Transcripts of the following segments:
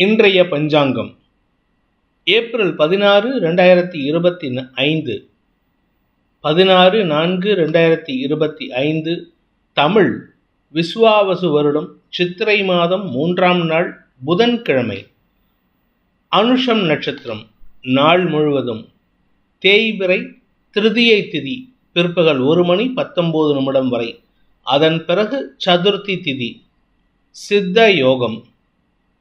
இன்றைய பஞ்சாங்கம் ஏப்ரல் 16, 2025, 16/4/2025, தமிழ் விசுவாவசு வருடம் சித்திரை மாதம் 3ஆம் நாள் புதன்கிழமை. அனுஷம் நட்சத்திரம் நாள் முழுவதும். தேய்பிறை திருதியை திதி பிற்பகல் 1:19 வரை. அதன் பிறகு சதுர்த்தி திதி. சித்த யோகம்.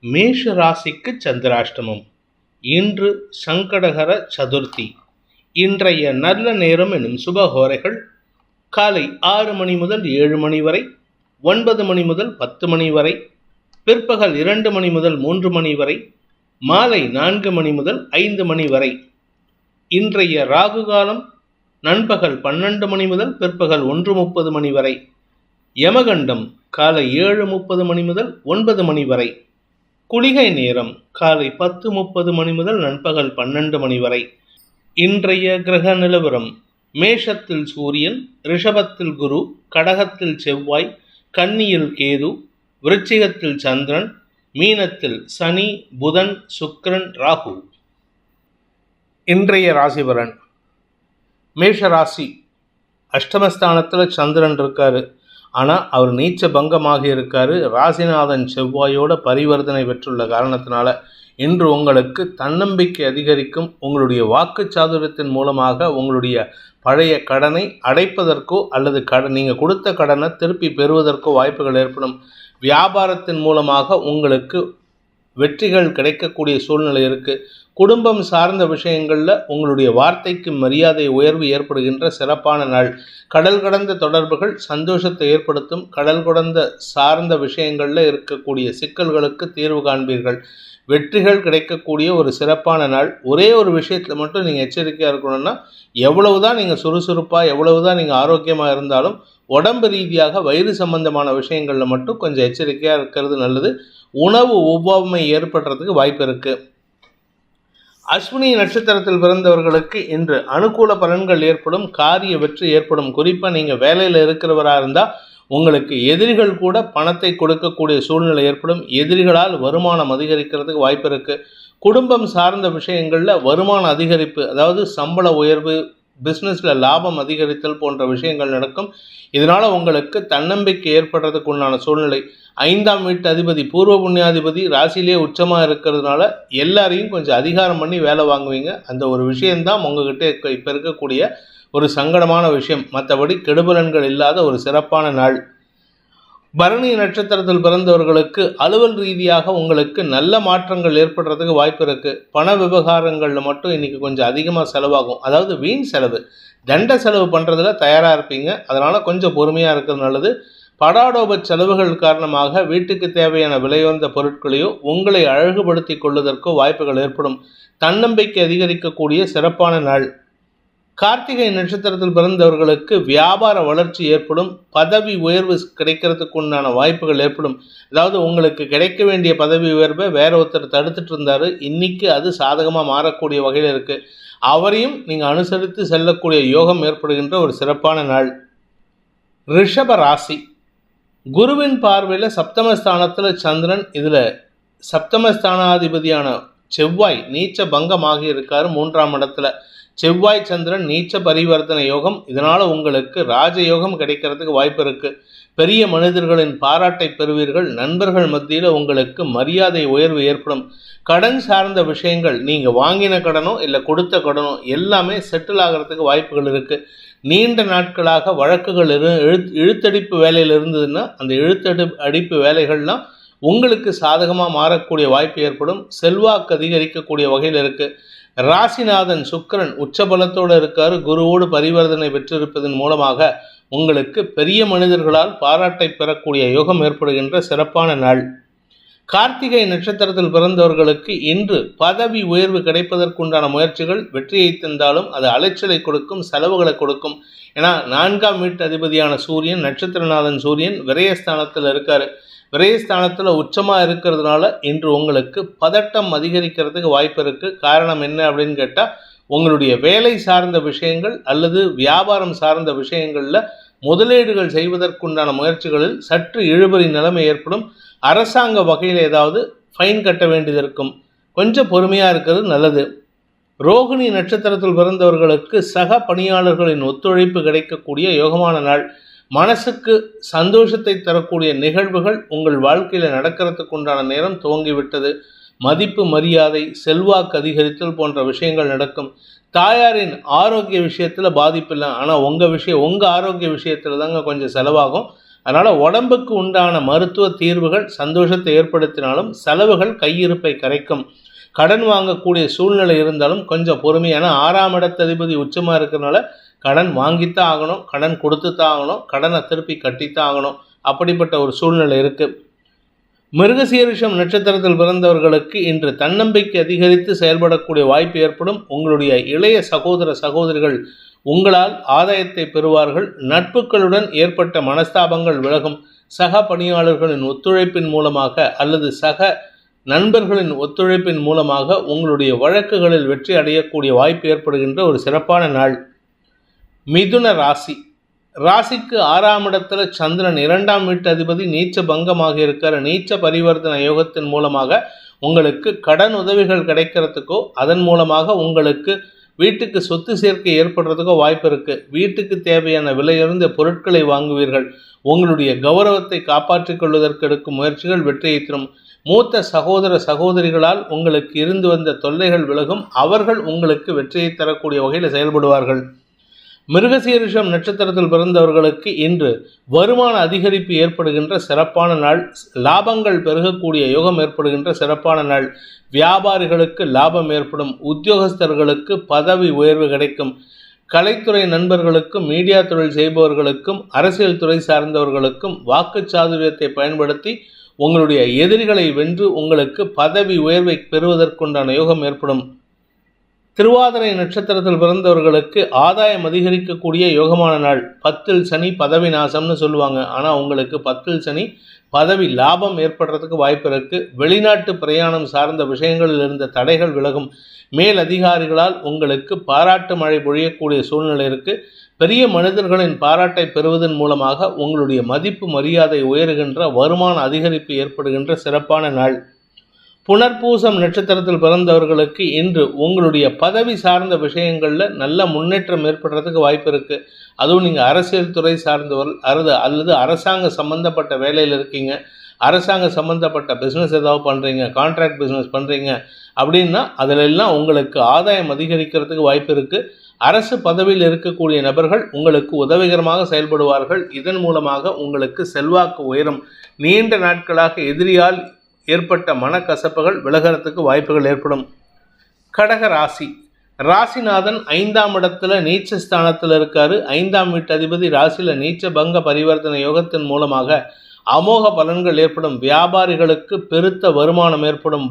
மேஷ ராசிக்கு சந்திராஷ்டமம். இன்று சங்கடகர சதுர்த்தி. இன்றைய நல்ல நேரம் எனும் சுபஹோரைகள் காலை 6 மணி முதல் 7 மணி வரை, 9 மணி முதல் 10 மணி வரை, பிற்பகல் 2 மணி முதல் 3 மணி வரை, மாலை 4 மணி முதல் 5 மணி வரை. இன்றைய ராகு காலம் நண்பகல் 12 மணி முதல் பிற்பகல் 1:30 மணி வரை. யமகண்டம் காலை 7:30 மணி முதல் 9 மணி வரை. குளிகை நேரம் காலை 10:30 மணி முதல் நண்பகல் 12 மணி வரை. இன்றைய கிரக நிலவரம்: மேஷத்தில் சூரியன், ரிஷபத்தில் குரு, கடகத்தில் செவ்வாய், கன்னியில் கேது, விருச்சிகத்தில் சந்திரன், மீனத்தில் சனி, புதன், சுக்கிரன், ராகு. இன்றைய ராசிபலன்: மேஷ ராசி அஷ்டமஸ்தானத்தில் சந்திரன் இருக்காரு. ஆனால் அவர் நீச்ச பங்கமாக இருக்காரு. ராசிநாதன் செவ்வாயோட பரிவர்த்தனை பெற்றுள்ள காரணத்தினால இன்று உங்களுக்கு தன்னம்பிக்கை அதிகரிக்கும். உங்களுடைய வாக்கு சாதுரியத்தின் மூலமாக உங்களுடைய பழைய கடனை அடைப்பதற்கோ அல்லது நீங்கள் கொடுத்த கடனை திருப்பி பெறுவதற்கோ வாய்ப்புகள் ஏற்படும். வியாபாரத்தின் மூலமாக உங்களுக்கு வெற்றிகள் கிடைக்கக்கூடிய சூழ்நிலை இருக்குது. குடும்பம் சார்ந்த விஷயங்களில் உங்களுடைய வார்த்தைக்கு மரியாதை உயர்வு ஏற்படுகின்ற சிறப்பான நாள். கடல் கடந்த தொடர்புகள் சந்தோஷத்தை ஏற்படுத்தும். கடல் கடந்த சார்ந்த விஷயங்களில் இருக்கக்கூடிய சிக்கல்களுக்கு தீர்வு காண்பீர்கள். வெற்றிகள் கிடைக்கக்கூடிய ஒரு சிறப்பான நாள். ஒரே ஒரு விஷயத்தில் மட்டும் நீங்கள் எச்சரிக்கையாக இருக்கணும்னா, எவ்வளவு தான் நீங்கள் சுறுசுறுப்பாக, எவ்வளவு தான் நீங்கள் ஆரோக்கியமாக இருந்தாலும் உடம்பு ரீதியாக வயிறு சம்பந்தமான விஷயங்களில் மட்டும் கொஞ்சம் எச்சரிக்கையாக இருக்கிறது நல்லது. உணவு ஒவ்வாமை ஏற்படுறதுக்கு வாய்ப்பு இருக்குது. அஸ்வினி நட்சத்திரத்தில் பிறந்தவர்களுக்கு இன்று அனுகூல பலன்கள் ஏற்படும். காரிய வெற்றி ஏற்படும். குறிப்பாக நீங்கள் வேலையில் இருக்கிறவராக இருந்தால் உங்களுக்கு எதிரிகள் கூட பணத்தை கொடுக்கக்கூடிய சூழ்நிலை ஏற்படும். எதிரிகளால் வருமானம் அதிகரிக்கிறதுக்கு வாய்ப்பு இருக்குது. குடும்பம் சார்ந்த விஷயங்களில் வருமான அதிகரிப்பு, அதாவது சம்பள உயர்வு, பிஸ்னஸில் லாபம் அதிகரித்தல் போன்ற விஷயங்கள் நடக்கும். இதனால் உங்களுக்கு தன்னம்பிக்கை ஏற்படுறதுக்கு உண்டான சூழ்நிலை. 5ஆம் வீட்டு அதிபதி பூர்வ புண்ணியாதிபதி ராசியிலே உச்சமாக இருக்கிறதுனால எல்லாரையும் கொஞ்சம் அதிகாரம் பண்ணி வேலை வாங்குவீங்க. அந்த ஒரு விஷயந்தான் உங்ககிட்ட இப்போ இருக்கக்கூடிய ஒரு சங்கடமான விஷயம். மற்றபடி கெடுபலன்கள் இல்லாத ஒரு சிறப்பான நாள். பரணி நட்சத்திரத்தில் பிறந்தவர்களுக்கு அலுவல் ரீதியாக உங்களுக்கு நல்ல மாற்றங்கள் ஏற்படுறதுக்கு வாய்ப்பு இருக்குது. பண விவகாரங்களில் மட்டும் இன்றைக்கி கொஞ்சம் அதிகமாக செலவாகும். அதாவது வீண் செலவு, தண்ட செலவு பண்ணுறதுல தயாராக இருப்பீங்க. அதனால் கொஞ்சம் பொறுமையாக இருக்கிறது நல்லது. படாடோப செலவுகள் காரணமாக வீட்டுக்கு தேவையான விலையுயர்ந்த பொருட்களையோ உங்களை அழகுபடுத்தி கொள்வதற்கோ வாய்ப்புகள் ஏற்படும். தன்னம்பிக்கை அதிகரிக்கக்கூடிய சிறப்பான நாள். கார்த்திகை நட்சத்திரத்தில் பிறந்தவர்களுக்கு வியாபார வளர்ச்சி ஏற்படும். பதவி உயர்வு கிடைக்கிறதுக்கு உண்டான வாய்ப்புகள் ஏற்படும். அதாவது உங்களுக்கு கிடைக்க வேண்டிய பதவி உயர்வை வேற ஒருத்தர் தடுத்துட்டு இருந்தார். இன்னைக்கு அது சாதகமாக மாறக்கூடிய வகையில் இருக்குது. அவரையும் நீங்கள் அனுசரித்து செல்லக்கூடிய யோகம் ஏற்படுகின்ற ஒரு சிறப்பான நாள். ரிஷப ராசி. குருவின் பார்வையில் சப்தமஸ்தானத்தில் சந்திரன், இதில் சப்தமஸ்தானாதிபதியான செவ்வாய் நீச்ச பங்கமாக இருக்கார். 3ஆம் இடத்துல செவ்வாய் சந்திரன் நீச்ச பரிவர்த்தனை யோகம். இதனால் உங்களுக்கு ராஜயோகம் கிடைக்கிறதுக்கு வாய்ப்பு இருக்குது. பெரிய மனிதர்களின் பாராட்டை பெறுவீர்கள். நண்பர்கள் மத்தியில் உங்களுக்கு மரியாதை உயர்வு ஏற்படும். கடன் சார்ந்த விஷயங்கள், நீங்கள் வாங்கின கடனோ இல்லை கொடுத்த கடனோ எல்லாமே செட்டில் ஆகிறதுக்கு வாய்ப்புகள் இருக்குது. நீண்ட நாட்களாக வழக்குகள் இழுத்தடிப்பு வேலையில் இருந்ததுன்னா அந்த இழுத்தடிப்பு வேலைகள்லாம் உங்களுக்கு சாதகமாக மாறக்கூடிய வாய்ப்பு ஏற்படும். செல்வாக்கு அதிகரிக்கக்கூடிய வகையில் இருக்குது. ராசிநாதன் சுக்கிரன் உச்சபலத்தோடு இருக்கார். குருவோடு பரிவர்த்தனை பெற்றிருப்பதன் மூலமாக உங்களுக்கு பெரிய மனிதர்களால் பாராட்டை பெறக்கூடிய யோகம் ஏற்படுகின்ற சிறப்பான நாள். கார்த்திகை நட்சத்திரத்தில் பிறந்தவர்களுக்கு இன்று பதவி உயர்வு கிடைப்பதற்குண்டான முயற்சிகள் வெற்றியை தந்தாலும் அது அலைச்சலை கொடுக்கும், செலவுகளை கொடுக்கும். ஏன்னா 4ஆம் வீட்டு அதிபதியான சூரியன், நட்சத்திரநாதன் சூரியன் விரயஸ்தானத்தில் இருக்கார். விரயஸ்தானத்தில் உச்சமாக இருக்கிறதுனால இன்று உங்களுக்கு பதட்டம் அதிகரிக்கிறதுக்கு வாய்ப்பு இருக்குது. காரணம் என்ன அப்படின்னு கேட்டால், உங்களுடைய வேலை சார்ந்த விஷயங்கள் அல்லது வியாபாரம் சார்ந்த விஷயங்களில் முதலீடுகள் செய்வதற்குண்டான முயற்சிகளில் சற்று இழுபறி நிலைமை ஏற்படும். அரசாங்க வகையில் ஏதாவது ஃபைன் கட்ட வேண்டியது இருக்கும். கொஞ்சம் பொறுமையாக இருக்கிறது நல்லது. ரோகிணி நட்சத்திரத்தில் பிறந்தவர்களுக்கு சக பணியாளர்களின் ஒத்துழைப்பு கிடைக்கக்கூடிய யோகமான நாள். மனசுக்கு சந்தோஷத்தை தரக்கூடிய நிகழ்வுகள் உங்கள் வாழ்க்கையில் நடக்கிறதுக்கு உண்டான நேரம் துவங்கிவிட்டது. மதிப்பு, மரியாதை, செல்வாக்கு அதிகரித்தல் போன்ற விஷயங்கள் நடக்கும். தாயாரின் ஆரோக்கிய விஷயத்தில் பாதிப்பில்லை, ஆனால் உங்கள் ஆரோக்கிய விஷயத்தில் தாங்க கொஞ்சம் செலவாகும். அதனால் உடம்புக்கு உண்டான மருத்துவ தீர்வுகள் சந்தோஷத்தை ஏற்படுத்தினாலும் செலவுகள் கையிருப்பை கரைக்கும். கடன் வாங்கக்கூடிய சூழ்நிலை இருந்தாலும் கொஞ்சம் பொறுமையான 6ஆம் இடத்ததிபதி உச்சமாக இருக்கிறதுனால கடன் வாங்கித்தான் ஆகணும், கடன் கொடுத்துத்தான் ஆகணும், கடனை திருப்பி கட்டித்தான் ஆகணும். அப்படிப்பட்ட ஒரு சூழ்நிலை இருக்குது. மிருகசீரிஷம் நட்சத்திரத்தில் பிறந்தவர்களுக்கு இன்று தன்னம்பிக்கை அதிகரித்து செயல்படக்கூடிய வாய்ப்பு ஏற்படும். உங்களுடைய இளைய சகோதர சகோதரிகள் உங்களால் ஆதாயத்தை பெறுவார்கள். நட்புகளுடன் ஏற்பட்ட மனஸ்தாபங்கள் விலகும். சக பணியாளர்களின் ஒத்துழைப்பின் மூலமாக அல்லது சக நண்பர்களின் ஒத்துழைப்பின் மூலமாக உங்களுடைய வழக்குகளில் வெற்றி அடையக்கூடிய வாய்ப்பு ஏற்படுகின்ற ஒரு சிறப்பான நாள். மிதுன ராசிக்கு 6ஆம் இடத்துல சந்திரன் 2ஆம் வீட்டு அதிபதி நீச்ச பங்கமாக இருக்கிற நீச்ச பரிவர்த்தன யோகத்தின் மூலமாக உங்களுக்கு கடன் உதவிகள் கிடைக்கிறதுக்கோ அதன் மூலமாக உங்களுக்கு வீட்டுக்கு சொத்து சேர்க்கை ஏற்படுறதுக்கோ வாய்ப்பு இருக்குது. வீட்டுக்கு தேவையான விலையுயர்ந்த பொருட்களை வாங்குவீர்கள். உங்களுடைய கௌரவத்தை காப்பாற்றிக் கொள்வதற்கு எடுக்கும் முயற்சிகள் வெற்றியை தரும். மூத்த சகோதர சகோதரிகளால் உங்களுக்கு இருந்து வந்த தொல்லைகள் விலகும். அவர்கள் உங்களுக்கு வெற்றியை தரக்கூடிய வகையில் செயல்படுவார்கள். மிருகசீரிஷம் நட்சத்திரத்தில் பிறந்தவர்களுக்கு இன்று வருமான அதிகரிப்பு ஏற்படுகின்ற சிறப்பான நாள். லாபங்கள் பெருகக்கூடிய யோகம் ஏற்படுகின்ற சிறப்பான நாள். வியாபாரிகளுக்கு லாபம் ஏற்படும். உத்தியோகஸ்தர்களுக்கு பதவி உயர்வு கிடைக்கும். கலைத்துறை நண்பர்களுக்கும் மீடியா தொழில் செய்பவர்களுக்கும் அரசியல் துறை சார்ந்தவர்களுக்கும் வாக்குச்சாதுரியத்தை பயன்படுத்தி உங்களுடைய எதிரிகளை வென்று உங்களுக்கு பதவி உயர்வை பெறுவதற்குண்டான யோகம் ஏற்படும். திருவாதிரை நட்சத்திரத்தில் பிறந்தவர்களுக்கு ஆதாயம் அதிகரிக்கக்கூடிய யோகமான நாள். 10ல் சனி பதவி நாசம்னு சொல்லுவாங்க, ஆனால் உங்களுக்கு 10ல் சனி பதவி லாபம் ஏற்படுறதுக்கு வாய்ப்பு இருக்குது. வெளிநாட்டு பிரயாணம் சார்ந்த விஷயங்களில் இருந்த தடைகள் விலகும். மேல் அதிகாரிகளால் உங்களுக்கு பாராட்டு மழை பொழியக்கூடிய சூழ்நிலை இருக்குது. பெரிய மனிதர்களின் பாராட்டை பெறுவதன் மூலமாக உங்களுடைய மதிப்பு மரியாதை உயருகின்ற வருமான அதிகரிப்பு ஏற்படுகின்ற சிறப்பான நாள். புனர்பூசம் நட்சத்திரத்தில் பிறந்தவர்களுக்கு இன்று உங்களுடைய பதவி சார்ந்த விஷயங்களில் நல்ல முன்னேற்றம் ஏற்படுறதுக்கு வாய்ப்பு இருக்குது. அதுவும் நீங்கள் அரசியல் துறை சார்ந்தவர்கள் அல்லது அரசாங்க சம்மந்தப்பட்ட வேலையில் இருக்கீங்க, அரசாங்க சம்மந்தப்பட்ட பிஸ்னஸ் ஏதாவது பண்ணுறீங்க, கான்ட்ராக்ட் பிஸ்னஸ் பண்ணுறீங்க அப்படின்னா அதிலெல்லாம் உங்களுக்கு ஆதாயம் அதிகரிக்கிறதுக்கு வாய்ப்பு இருக்குது. அரசு பதவியில் இருக்கக்கூடிய நபர்கள் உங்களுக்கு உதவிகரமாக செயல்படுவார்கள். இதன் மூலமாக உங்களுக்கு செல்வாக்கு உயரும். நீண்ட நாட்களாக எதிரியால் ஏற்பட்ட மனக்கசப்புகள் விலகிறதுக்கு வாய்ப்புகள் ஏற்படும். கடக ராசிநாதன் 5ஆம் இடத்துல நீச்ச ஸ்தானத்தில் இருக்காரு. 5ஆம் வீட்டு அதிபதி ராசியில் நீச்ச பங்க பரிவர்த்தனை யோகத்தின் மூலமாக அமோக பலன்கள் ஏற்படும். வியாபாரிகளுக்கு பெருத்த வருமானம் ஏற்படும்.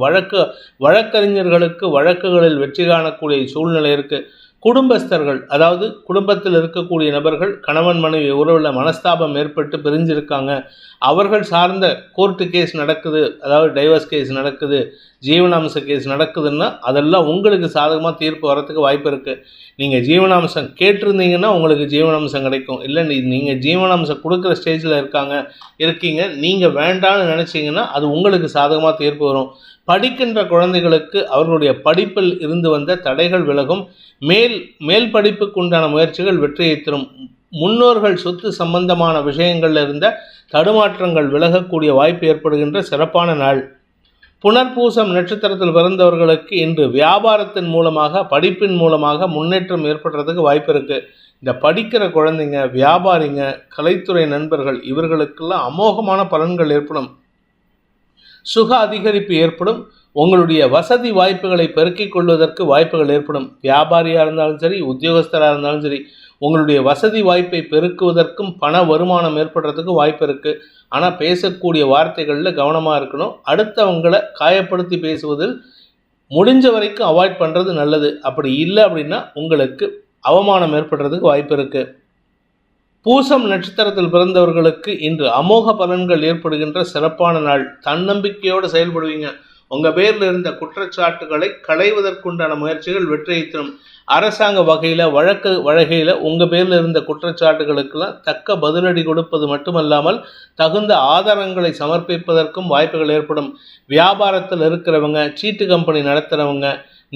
வழக்கறிஞர்களுக்கு வழக்குகளில் வெற்றி காணக்கூடிய சூழ்நிலை இருக்குது. குடும்பஸ்தர்கள், அதாவது குடும்பத்தில் இருக்கக்கூடிய நபர்கள், கணவன் மனைவி உறவில் மனஸ்தாபம் ஏற்பட்டு பிரிஞ்சிருக்காங்க, அவர்கள் சார்ந்த கோர்ட்டு கேஸ் நடக்குது, அதாவது டைவர்ஸ் கேஸ் நடக்குது, ஜீவனாம்ச கேஸ் நடக்குதுன்னா அதெல்லாம் உங்களுக்கு சாதகமாக தீர்ப்பு வரத்துக்கு வாய்ப்பு இருக்குது. நீங்கள் ஜீவனாம்சம் கேட்டிருந்தீங்கன்னா உங்களுக்கு ஜீவனாம்சம் கிடைக்கும். இல்லை நீங்கள் ஜீவனாம்சம் கொடுக்குற ஸ்டேஜில் இருக்கீங்க, நீங்கள் வேண்டான்னு நினச்சிங்கன்னா அது உங்களுக்கு சாதகமாக தீர்ப்பு வரும். படிக்கின்ற குழந்தைகளுக்கு அவர்களுடைய படிப்பில் இருந்து வந்த தடைகள் விலகும். மேல் படிப்புக்கு உண்டான முயற்சிகள் வெற்றியை தரும். முன்னோர்கள் சொத்து சம்பந்தமான விஷயங்களில் இருந்த தடுமாற்றங்கள் விலகக்கூடிய வாய்ப்பு ஏற்படுகின்ற சிறப்பான நாள். புனர்பூசம் நட்சத்திரத்தில் பிறந்தவர்களுக்கு இன்று வியாபாரத்தின் மூலமாக படிப்பின் மூலமாக முன்னேற்றம் ஏற்படுறதுக்கு வாய்ப்பு இருக்குது. இந்த படிக்கிற குழந்தைங்க, வியாபாரிங்க, கலைத்துறை நண்பர்கள் இவர்களுக்கெல்லாம் அமோகமான பலன்கள் ஏற்படும். சுக அதிகரிப்பு ஏற்படும். உங்களுடைய வசதி வாய்ப்புகளை பெருக்கிக் கொள்வதற்கு வாய்ப்புகள் ஏற்படும். வியாபாரியாக இருந்தாலும் சரி, உத்தியோகஸ்தராக இருந்தாலும் சரி, உங்களுடைய வசதி வாய்ப்பை பெருக்குவதற்கும் பண வருமானம் ஏற்படுறதுக்கு வாய்ப்பு இருக்குது. ஆனால் பேசக்கூடிய வார்த்தைகளில் கவனமாக இருக்கணும். அடுத்தவங்களை காயப்படுத்தி பேசுவதில் முடிஞ்ச வரைக்கும் அவாய்ட் பண்ணுறது நல்லது. அப்படி இல்லை அப்படின்னா உங்களுக்கு அவமானம் ஏற்படுறதுக்கு வாய்ப்பு இருக்குது. பூசம் நட்சத்திரத்தில் பிறந்தவர்களுக்கு இன்று அமோக பலன்கள் ஏற்படுகின்ற சிறப்பான நாள். தன்னம்பிக்கையோடு செயல்படுவீங்க. உங்கள் பேரில் இருந்த குற்றச்சாட்டுகளை களைவதற்குண்டான முயற்சிகள் வெற்றியை தரும். அரசாங்க வகையில் உங்கள் பேரில் இருந்த குற்றச்சாட்டுகளுக்கெல்லாம் தக்க பதிலடி கொடுப்பது மட்டுமல்லாமல் தகுந்த ஆதாரங்களை சமர்ப்பிப்பதற்கும் வாய்ப்புகள் ஏற்படும். வியாபாரத்தில் இருக்கிறவங்க, சீட்டு கம்பெனி நடத்துகிறவங்க,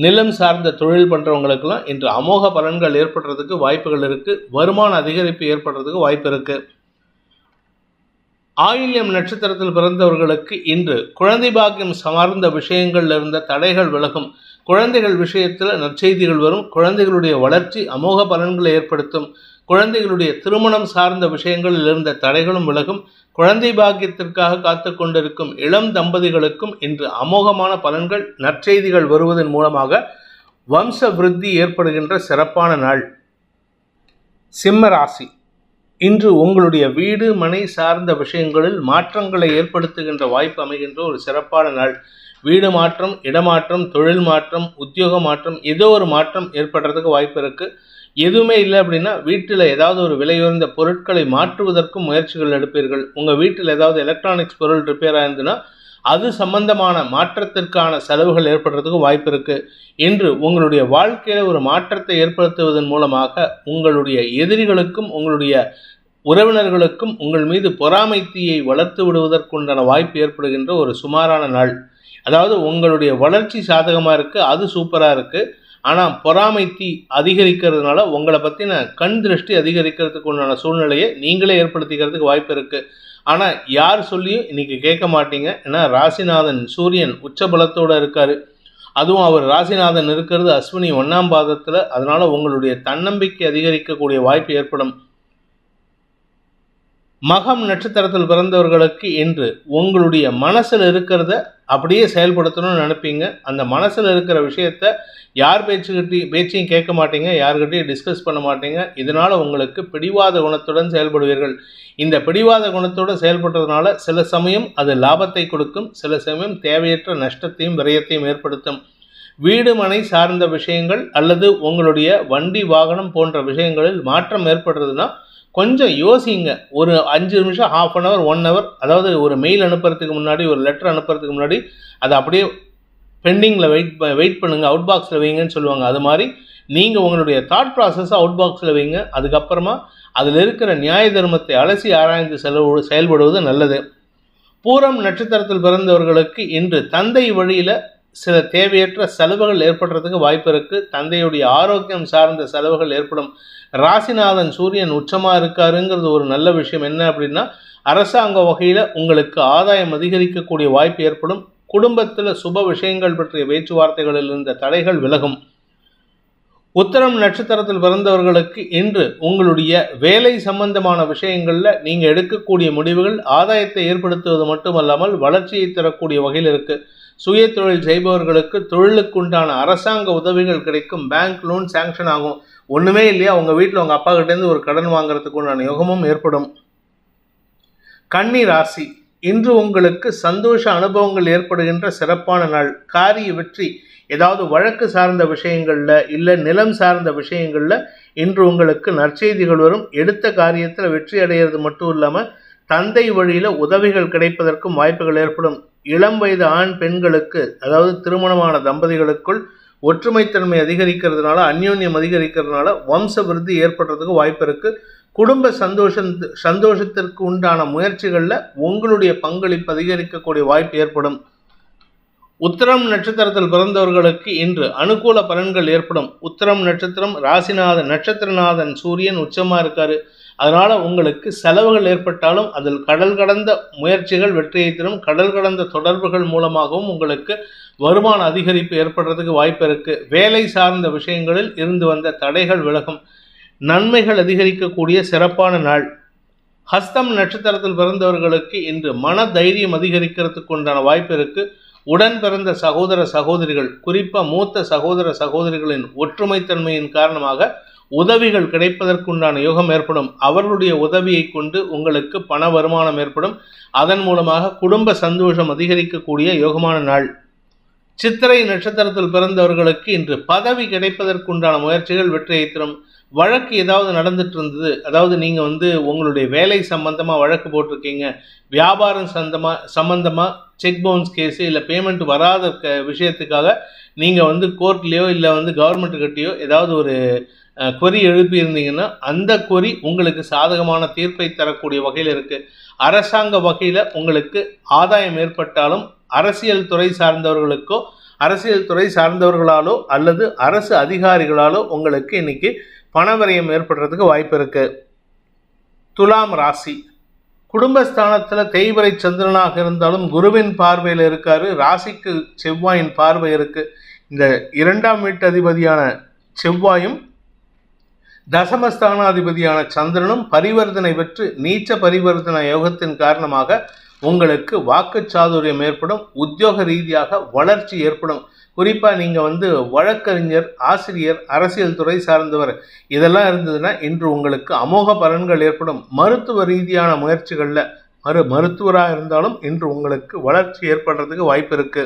நிலம் சார்ந்த தொழில் பண்ணுறவங்களுக்கெல்லாம் இன்று அமோக பலன்கள் ஏற்படுறதுக்கு வாய்ப்புகள் இருக்குது. வருமான அதிகரிப்பு ஏற்படுறதுக்கு வாய்ப்பு இருக்குது. ஆயில்யம் நட்சத்திரத்தில் பிறந்தவர்களுக்கு இன்று குழந்தை பாக்கியம் சார்ந்த விஷயங்கள்ல இருந்த தடைகள் விலகும். குழந்தைகள் விஷயத்தில் நற்செய்திகள் வரும். குழந்தைகளுடைய வளர்ச்சி அமோக பலன்களை ஏற்படுத்தும். குழந்தைகளுடைய திருமணம் சார்ந்த விஷயங்களில் இருந்த தடைகளும் விலகும். குழந்தை பாக்கியத்திற்காக காத்து கொண்டிருக்கும் இளம் தம்பதிகளுக்கும் இன்று அமோகமான பலன்கள், நற்செய்திகள் வருவதன் மூலமாக வம்ச விருத்தி ஏற்படுகின்ற சிறப்பான நாள். சிம்ம ராசி, இன்று உங்களுடைய வீடு மனை சார்ந்த விஷயங்களில் மாற்றங்களை ஏற்படுத்துகின்ற வாய்ப்பு அமைகின்ற ஒரு சிறப்பான நாள். வீடு மாற்றம், இடமாற்றம், தொழில் மாற்றம், உத்தியோக மாற்றம், ஏதோ ஒரு மாற்றம் ஏற்படுறதுக்கு வாய்ப்பு இருக்குது. எதுவுமே இல்லை அப்படின்னா வீட்டில் ஏதாவது ஒரு விலையுயர்ந்த பொருட்களை மாற்றுவதற்கும் முயற்சிகள் எடுப்பீர்கள். உங்கள் வீட்டில் ஏதாவது எலக்ட்ரானிக்ஸ் பொருள் ரிப்பேர் ஆயிருந்துன்னா அது சம்பந்தமான மாற்றத்திற்கான செலவுகள் ஏற்படுறதுக்கு வாய்ப்பு இருக்குது. இன்று உங்களுடைய வாழ்க்கையில் ஒரு மாற்றத்தை ஏற்படுத்துவதன் மூலமாக உங்களுடைய எதிரிகளுக்கும் உங்களுடைய உறவினர்களுக்கும் உங்கள் மீது பொறாமை தீயை வளர்த்து விடுவதற்குண்டான வாய்ப்பு ஏற்படுகின்ற ஒரு சுமாரான நாள். அதாவது உங்களுடைய வளர்ச்சி சாதகமாக இருக்குது, அது சூப்பராக இருக்குது. ஆனால் பொறாமை தீ அதிகரிக்கிறதுனால உங்களை பற்றின கண் திருஷ்டி அதிகரிக்கிறதுக்கு உண்டான சூழ்நிலையை நீங்களே ஏற்படுத்திக்கிறதுக்கு வாய்ப்பு இருக்குது. ஆனால் யார் சொல்லியும் இன்றைக்கி கேட்க மாட்டீங்க. ஏன்னா ராசிநாதன் சூரியன் உச்சபலத்தோடு இருக்கார். அதுவும் அவர் ராசிநாதன் இருக்கிறது அஸ்வினி 1ஆம் பாதத்தில். அதனால் உங்களுடைய தன்னம்பிக்கை அதிகரிக்கக்கூடிய வாய்ப்பு ஏற்படும். மகம் நட்சத்திரத்தில் பிறந்தவர்களுக்கு இன்று உங்களுடைய மனசில் இருக்கிறத அப்படியே செயல்படுத்தணும்னு நினைப்பீங்க. அந்த மனசில் இருக்கிற விஷயத்த யார் பேச்சையும் கேட்க மாட்டீங்க, யார்கிட்டையும் டிஸ்கஸ் பண்ண மாட்டீங்க. இதனால் உங்களுக்கு பிடிவாத குணத்துடன் செயல்படுவீர்கள். இந்த பிடிவாத குணத்தோடு செயல்படுறதுனால சில சமயம் அது லாபத்தை கொடுக்கும், சில சமயம் தேவையற்ற நஷ்டத்தையும் விரயத்தையும் ஏற்படுத்தும். வீடு மனை சார்ந்த விஷயங்கள் அல்லது உங்களுடைய வண்டி வாகனம் போன்ற விஷயங்களில் மாற்றம் ஏற்படுறதுன்னா கொஞ்சம் யோசிங்க. ஒரு 5 நிமிஷம், ½ அன் ஹவர், 1 ஹவர், அதாவது ஒரு மெயில் அனுப்புறதுக்கு முன்னாடி, ஒரு லெட்டர் அனுப்புறதுக்கு முன்னாடி அதை அப்படியே பெண்டிங்கில் வெயிட் பண்ணுங்கள், அவுட் பாக்ஸில் வைங்கன்னு சொல்லுவாங்க. அது மாதிரி நீங்கள் உங்களுடைய தாட் ப்ராசஸை அவுட் பாக்ஸில் வைங்க. அதுக்கப்புறமா அதில் இருக்கிற நியாய தர்மத்தை அலசி ஆராய்ந்து செயல்படுவது நல்லது. பூரம் நட்சத்திரத்தில் பிறந்தவர்களுக்கு இன்று தந்தை வழியில் சில தேவையற்ற செலவுகள் ஏற்படுறதுக்கு வாய்ப்பு இருக்குது. தந்தையுடைய ஆரோக்கியம் சார்ந்த செலவுகள் ஏற்படும். ராசிநாதன் சூரியன் உச்சமாக இருக்காருங்கிறது ஒரு நல்ல விஷயம். என்ன அப்படின்னா அரசாங்க வகையில் உங்களுக்கு ஆதாயம் அதிகரிக்கக்கூடிய வாய்ப்பு ஏற்படும். குடும்பத்தில் சுப விஷயங்கள் பற்றிய பேச்சுவார்த்தைகளில் இருந்த தடைகள் விலகும். உத்திரம் நட்சத்திரத்தில் பிறந்தவர்களுக்கு இன்று உங்களுடைய வேலை சம்பந்தமான விஷயங்களில் நீங்கள் எடுக்கக்கூடிய முடிவுகள் ஆதாயத்தை ஏற்படுத்துவது மட்டுமல்லாமல் வளர்ச்சியை தரக்கூடிய வகையில் இருக்குது. சுய தொழில் செய்பவர்களுக்கு தொழிலுக்குண்டான அரசாங்க உதவிகள் கிடைக்கும். பேங்க் லோன் சாங்ஷன் ஆகும். ஒன்றுமே இல்லையா, உங்கள் வீட்டில் உங்கள் அப்பா கிட்டேருந்து ஒரு கடன் வாங்குறதுக்கு உண்டான யோகமும் ஏற்படும். கன்னி ராசி, இன்று உங்களுக்கு சந்தோஷ அனுபவங்கள் ஏற்படுகின்ற சிறப்பான நாள். காரிய வெற்றி, ஏதாவது வழக்கு சார்ந்த விஷயங்களில் இல்லை நிலம் சார்ந்த விஷயங்களில் இன்று உங்களுக்கு நற்செய்திகள் வரும். எடுத்த காரியத்தில் வெற்றி அடைகிறது மட்டும் இல்லாமல் தந்தை வழியில் உதவிகள் கிடைப்பதற்கும் வாய்ப்புகள் ஏற்படும். இளம் வயது ஆண் பெண்களுக்கு, அதாவது திருமணமான தம்பதிகளுக்குள் ஒற்றுமைத்தன்மை அதிகரிக்கிறதுனால, அந்யோன்யம் அதிகரிக்கிறதுனால வம்ச விருத்தி ஏற்படுறதுக்கு வாய்ப்பு இருக்குது. குடும்ப சந்தோஷத்திற்கு உண்டான முயற்சிகளில் உங்களுடைய பங்களிப்பு அதிகரிக்கக்கூடிய வாய்ப்பு ஏற்படும். உத்திரம் நட்சத்திரத்தில் பிறந்தவர்களுக்கு இன்று அனுகூல பலன்கள் ஏற்படும். உத்திரம் நட்சத்திரம் நட்சத்திரநாதன் சூரியன் உச்சமாக இருக்காரு. அதனால் உங்களுக்கு செலவுகள் ஏற்பட்டாலும் அதில் கடல் கடந்த முயற்சிகள் வெற்றியை தரும். கடல் கடந்த தொடர்புகள் மூலமாகவும் உங்களுக்கு வருமான அதிகரிப்பு ஏற்படுறதுக்கு வாய்ப்பு இருக்குது. வேலை சார்ந்த விஷயங்களில் இருந்து வந்த தடைகள் விலகும். நன்மைகள் அதிகரிக்கக்கூடிய சிறப்பான நாள். ஹஸ்தம் நட்சத்திரத்தில் பிறந்தவர்களுக்கு இன்று மன தைரியம் அதிகரிக்கிறதுக்கு உண்டான வாய்ப்பு இருக்குது. உடன் பிறந்த சகோதர சகோதரிகள், குறிப்பாக மூத்த சகோதர சகோதரிகளின் ஒற்றுமைத்தன்மையின் காரணமாக உதவிகள் கிடைப்பதற்குண்டான யோகம் ஏற்படும். அவர்களுடைய உதவியை கொண்டு உங்களுக்கு பண வருமானம் ஏற்படும். அதன் மூலமாக குடும்ப சந்தோஷம் அதிகரிக்கக்கூடிய யோகமான நாள். சித்திரை நட்சத்திரத்தில் பிறந்தவர்களுக்கு இன்று பதவி கிடைப்பதற்குண்டான முயற்சிகள் வெற்றியை தரும். வழக்கு ஏதாவது நடந்துட்டு இருந்தது, அதாவது நீங்கள் உங்களுடைய வேலை சம்பந்தமாக வழக்கு போட்டிருக்கீங்க, வியாபாரம் சம்பந்தமாக செக் பவுன்ஸ் கேஸு இல்லை பேமெண்ட் வராத விஷயத்துக்காக நீங்கள் கோர்ட்லேயோ இல்லை கவர்மெண்ட்டுக்கிட்டேயோ ஏதாவது ஒரு கொரி எழுப்பியிருந்தீங்கன்னா அந்த கொரி உங்களுக்கு சாதகமான தீர்ப்பை தரக்கூடிய வகையில் இருக்குது. அரசாங்க வகையில் உங்களுக்கு ஆதாயம் ஏற்பட்டாலும் அரசியல் துறை சார்ந்தவர்களுக்கோ அரசியல் துறை சார்ந்தவர்களாலோ அல்லது அரசு அதிகாரிகளாலோ உங்களுக்கு இன்னைக்கு பணவரையம் ஏற்படுறதுக்கு வாய்ப்பு இருக்கு. துலாம் ராசி, குடும்பஸ்தானத்தில் தேய்பிறை சந்திரனாக இருந்தாலும் குருவின் பார்வையில் இருக்காரு, ராசிக்கு செவ்வாயின் பார்வை இருக்கு. இந்த 2ஆம் வீட்டு அதிபதியான செவ்வாயும் தசமஸ்தானாதிபதியான சந்திரனும் பரிவர்த்தனை பெற்று நீச்ச பரிவர்த்தனை யோகத்தின் காரணமாக உங்களுக்கு வாக்கு சாதுரியம் ஏற்படும், உத்தியோக ரீதியாக வளர்ச்சி ஏற்படும். குறிப்பாக நீங்கள் வழக்கறிஞர், ஆசிரியர், அரசியல் துறை சார்ந்தவர் இதெல்லாம் இருந்ததுன்னா இன்று உங்களுக்கு அமோக பலன்கள் ஏற்படும். மருத்துவ ரீதியான முயற்சிகளில் மருத்துவராக இருந்தாலும் இன்று உங்களுக்கு வளர்ச்சி ஏற்படுறதுக்கு வாய்ப்பு இருக்கு.